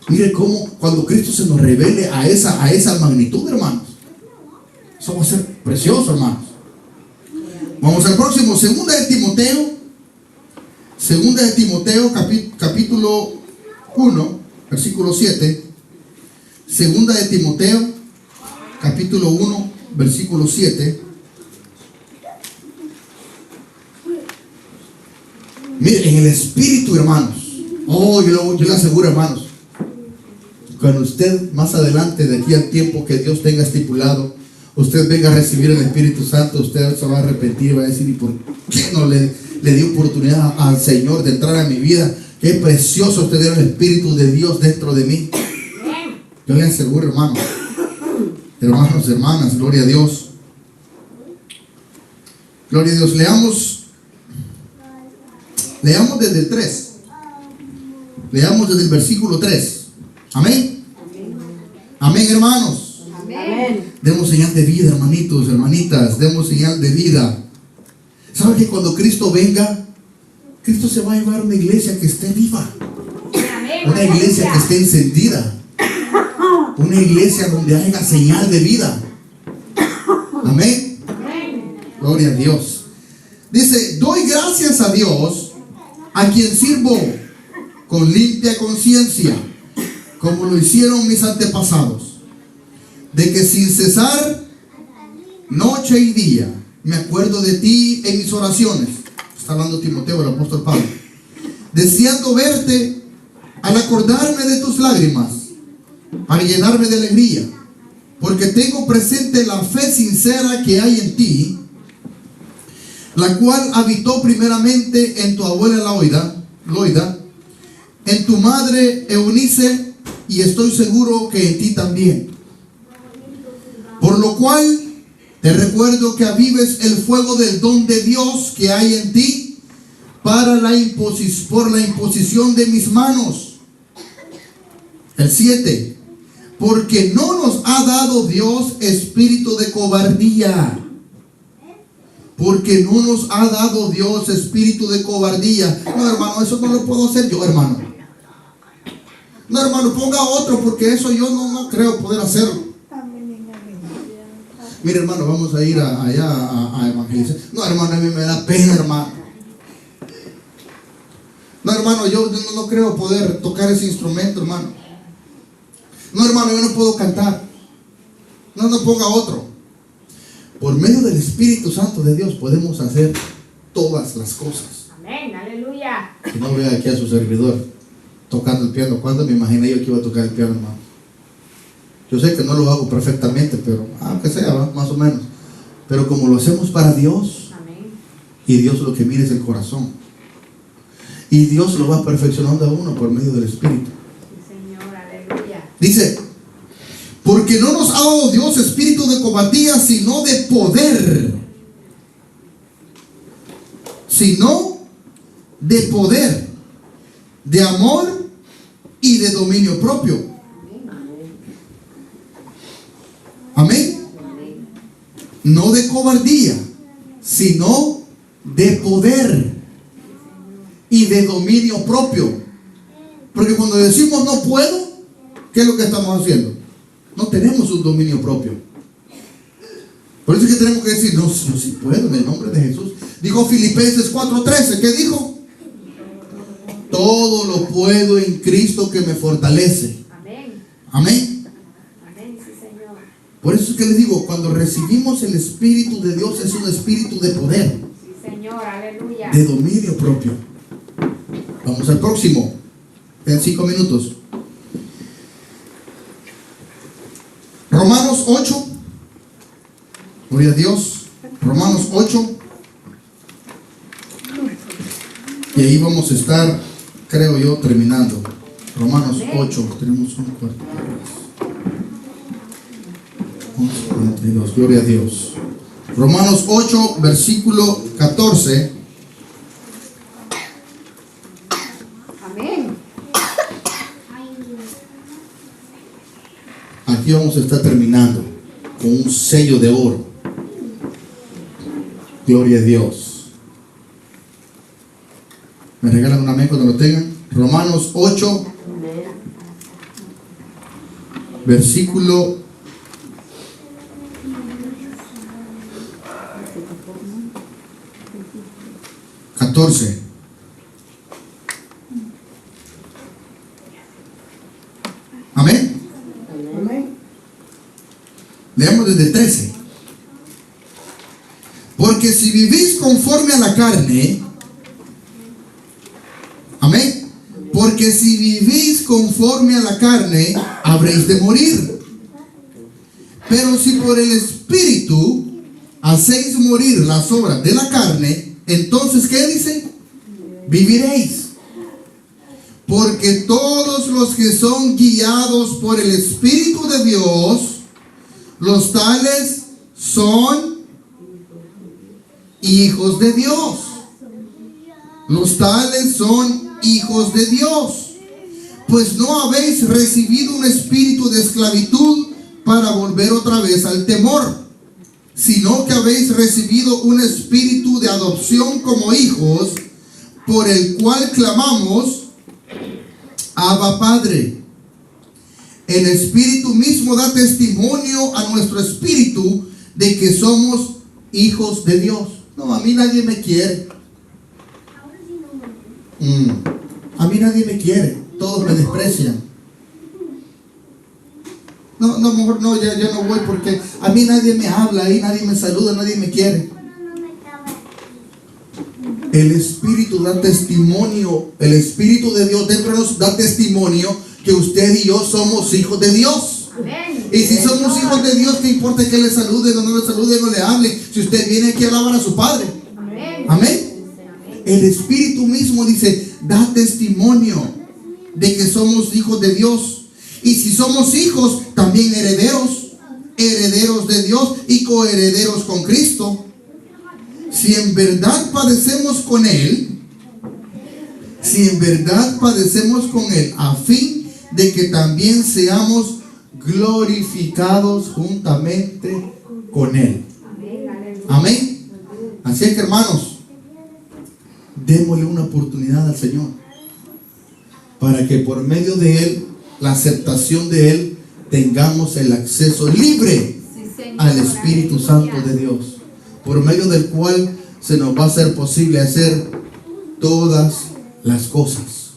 Mire cómo cuando Cristo se nos revele a esa magnitud, hermanos, eso va a ser precioso, hermanos. Vamos al próximo, Segunda de Timoteo, capítulo 1, versículo 7. Segunda de Timoteo, capítulo 1, versículo 7. Mire, en el espíritu, hermanos. Oh, yo le aseguro, hermanos, cuando usted más adelante, de aquí al tiempo que Dios tenga estipulado, usted venga a recibir el Espíritu Santo, usted se va a arrepentir, va a decir, ¿y por qué no le di oportunidad al Señor de entrar a mi vida? Qué precioso usted era el Espíritu de Dios dentro de mí. Yo le aseguro, hermanos, hermanas, gloria a Dios. Gloria a Dios. Leamos desde el 3. Leamos desde el versículo 3. Amén. Amén, hermanos. Amén. Demos señal de vida, hermanitos, hermanitas. Demos señal de vida. ¿Sabe que cuando Cristo venga, Cristo se va a llevar a una iglesia que esté viva? Una iglesia que esté encendida. Una iglesia donde haya señal de vida. Amén. Gloria a Dios. Dice, doy gracias a Dios, a quien sirvo con limpia conciencia, como lo hicieron mis antepasados, de que sin cesar, noche y día, me acuerdo de ti en mis oraciones. Está hablando Timoteo, el apóstol Pablo. Deseando verte, al acordarme de tus lágrimas, para llenarme de alegría, porque tengo presente la fe sincera que hay en ti, la cual habitó primeramente en tu abuela Loida, en tu madre Eunice, y estoy seguro que en ti también. Por lo cual te recuerdo que avives el fuego del don de Dios que hay en ti por la imposición de mis manos. El 7. Porque no nos ha dado Dios espíritu de cobardía. Porque no nos ha dado Dios espíritu de cobardía. No, hermano, eso no lo puedo hacer yo, hermano. No, hermano, ponga otro, porque eso yo no creo poder hacerlo. Mire, hermano, vamos a ir allá a evangelizar. No, hermano, a mí me da pena, hermano. No, hermano, yo no creo poder tocar ese instrumento, hermano. No, hermano, yo no puedo cantar. No ponga otro. Por medio del Espíritu Santo de Dios podemos hacer todas las cosas. Amén, aleluya. Que no vea aquí a su servidor tocando el piano. ¿Cuándo me imaginé yo que iba a tocar el piano, hermano? Yo sé que no lo hago perfectamente, pero aunque sea, ¿va? Más o menos. Pero como lo hacemos para Dios, Amén. y Dios lo que mira es el corazón, y Dios lo va perfeccionando a uno por medio del Espíritu. Sí, Señor, aleluya. Dice, porque no nos ha dado Dios espíritu de cobardía, sino de poder. Sino de poder, de amor y de dominio propio. Amén. No de cobardía, sino de poder y de dominio propio. Porque cuando decimos no puedo, ¿qué es lo que estamos haciendo? No tenemos un dominio propio. Por eso es que tenemos que decir, no, yo sí puedo en el nombre de Jesús. Dijo Filipenses 4:13, ¿qué dijo? Todo lo puedo en Cristo que me fortalece. Amén. Amén. Amén, sí, Señor. Por eso es que les digo, cuando recibimos el Espíritu de Dios es un espíritu de poder, Sí, Señor, aleluya. de dominio propio. Vamos al próximo. En 5 minutos. Romanos 8. Gloria a Dios. Romanos 8. Y ahí vamos a estar, creo yo, terminando. Romanos 8. Tenemos un cuarto. 11:42. Gloria a Dios. Romanos 8, versículo 14. Amén. Aquí vamos a estar terminando con un sello de oro. Gloria a Dios. ¿Me regalan un amén cuando lo tengan? Romanos 8, versículo 14. Amén. Leamos desde el 13. Porque si vivís conforme a la carne, amén. Porque si vivís conforme a la carne, habréis de morir. Pero si por el Espíritu hacéis morir las obras de la carne, entonces, ¿qué dice? Viviréis. Porque todos los que son guiados por el Espíritu de Dios, los tales son hijos de Dios. Los tales son hijos de Dios. Pues no habéis recibido un espíritu de esclavitud para volver otra vez al temor, sino que habéis recibido un espíritu de adopción como hijos, por el cual clamamos, Abba Padre. El Espíritu mismo da testimonio a nuestro espíritu de que somos hijos de Dios. No, a mí nadie me quiere. A mí nadie me quiere. Todos me desprecian. No, mejor no, ya no voy porque a mí nadie me habla, ahí nadie me saluda, nadie me quiere. El Espíritu da testimonio, el Espíritu de Dios dentro de nosotros da testimonio que usted y yo somos hijos de Dios. Amén. Y si somos hijos de Dios, ¿qué importa que le saluden o no le saluden o le hablen? Si usted viene aquí a alabar a su Padre. Amén. Amén. El Espíritu mismo dice, da testimonio de que somos hijos de Dios. Y si somos hijos, también herederos, herederos de Dios y coherederos con Cristo. Si en verdad padecemos con Él, a fin de que también seamos glorificados juntamente con Él. Amén. Así es que, hermanos, démosle una oportunidad al Señor para que por medio de Él, la aceptación de Él, tengamos el acceso libre al Espíritu Santo de Dios, por medio del cual se nos va a hacer posible hacer todas las cosas.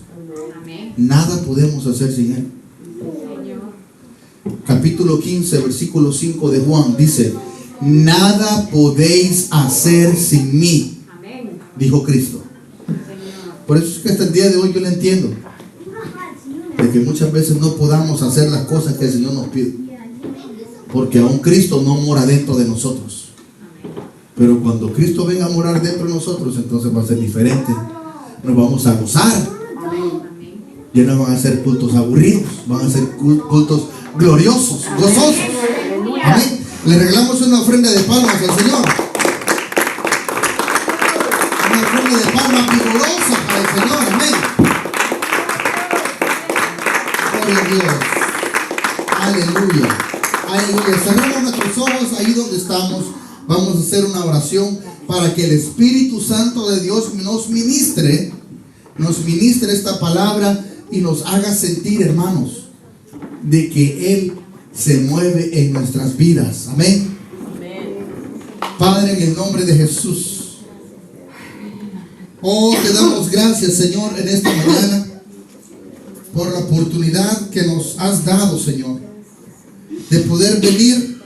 Amén. Nada podemos hacer sin Él. Capítulo 15, versículo 5 de Juan dice, nada podéis hacer sin mí, Amén. dijo Cristo. Por eso es que hasta el día de hoy yo le entiendo, de que muchas veces no podamos hacer las cosas que el Señor nos pide, porque aún Cristo no mora dentro de nosotros. Pero cuando Cristo venga a morar dentro de nosotros, entonces va a ser diferente. Nos vamos a gozar. Ya no van a ser cultos aburridos, van a ser cultos gloriosos, gozosos. Amén. Le regalamos una ofrenda de palmas al Señor. Una ofrenda de palmas vigorosa para el Señor. Amén. Gloria a Dios. Aleluya. Aleluya. Cerramos nuestros ojos ahí donde estamos. Vamos a hacer una oración. para que el Espíritu Santo de Dios nos ministre esta palabra y nos haga sentir, hermanos, de que Él se mueve en nuestras vidas. Amén. Padre, en el nombre de Jesús, oh, te damos gracias, Señor, en esta mañana por la oportunidad que nos has dado, Señor, de poder venir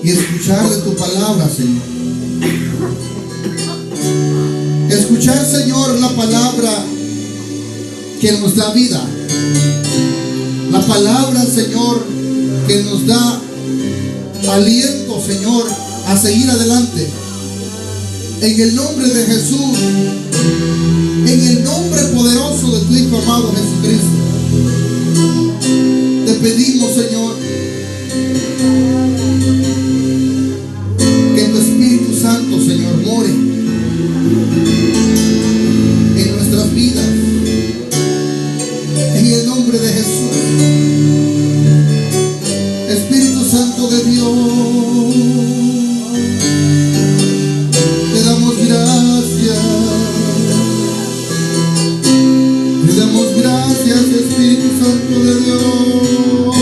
y escuchar de tu palabra, Señor. Escuchar, Señor, la palabra que nos da vida. La palabra, Señor, que nos da aliento, Señor, a seguir adelante. En el nombre de Jesús, en el nombre poderoso de tu Hijo amado Jesucristo, te pedimos, Señor, que tu Espíritu Santo, Señor, more en nuestras vidas. En el nombre de Jesús, Espíritu Santo de Dios, te damos gracias. Te damos gracias, Espíritu Santo de Dios.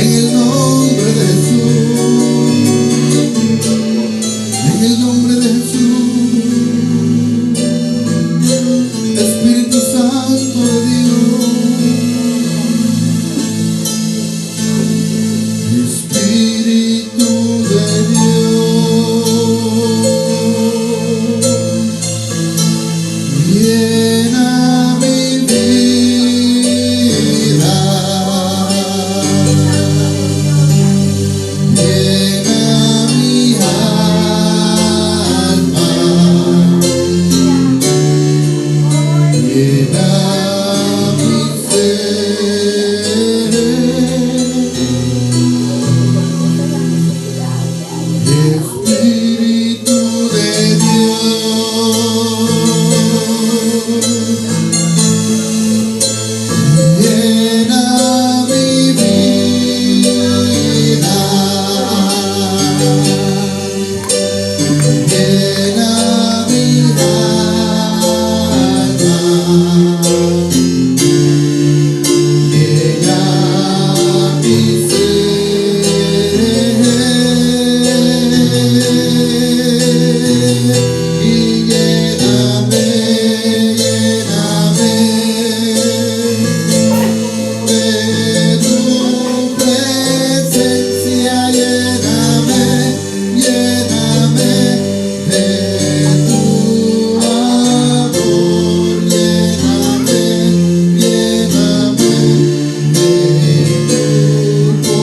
En el nombre de Jesús. En el nombre de Jesús. Espíritu Santo de Dios. Espíritu de Dios. Llena mi vida. Llena mi alma. Llena mi ser. Espíritu de Dios, llena mi vida. Llena mi alma. Llena mi ser. Y lléname, lléname de tu presencia. Lléname, lléname de tu amor. Lléname, lléname de tu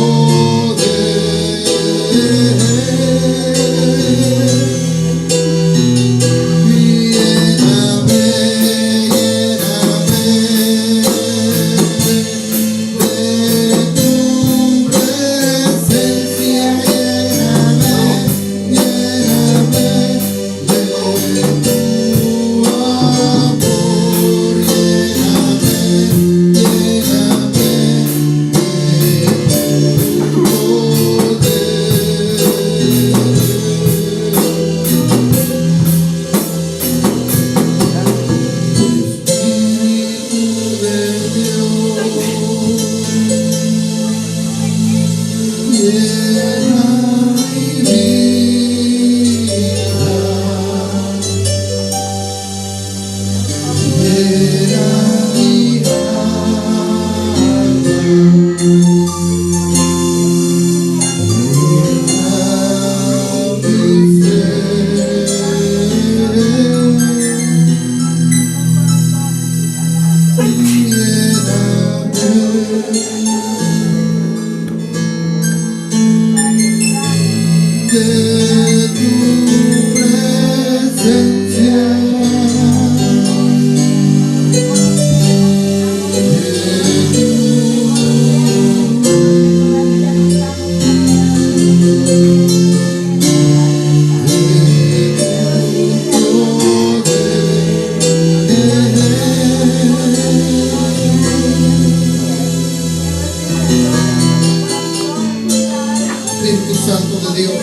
Espíritu Santo de Dios,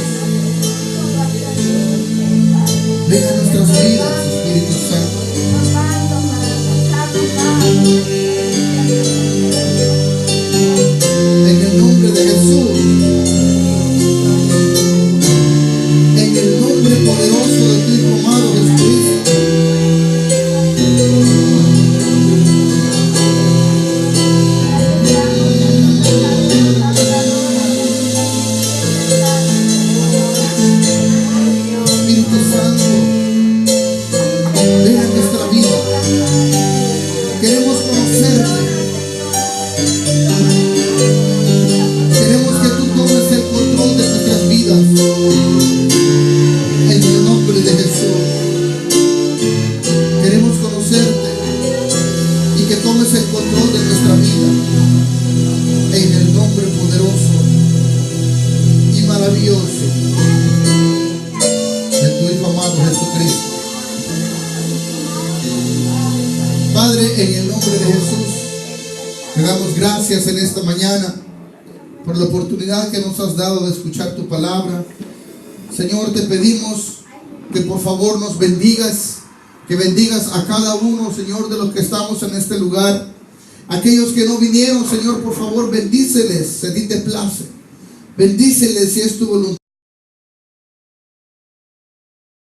nuestras vidas, Espíritu Santo. En el nombre de Jesús, en el nombre poderoso de tu Hijo amado Jesucristo, Espíritu Santo, ven a nuestra vida. Queremos conocerte. Queremos que tú tomes el control de nuestras vidas. En el nombre de Jesús. Queremos conocerte y que tomes el control de nuestra vida. En el nombre poderoso y maravilloso de tu Hijo amado Jesucristo. Padre, en el nombre de Jesús, te damos gracias en esta mañana por la oportunidad que nos has dado de escuchar tu palabra. Señor, te pedimos que por favor nos bendigas, que bendigas a cada uno, Señor, de los que estamos en este lugar. Aquellos que no vinieron, Señor, por favor, bendíceles, si a ti te place. Bendíceles si es tu voluntad.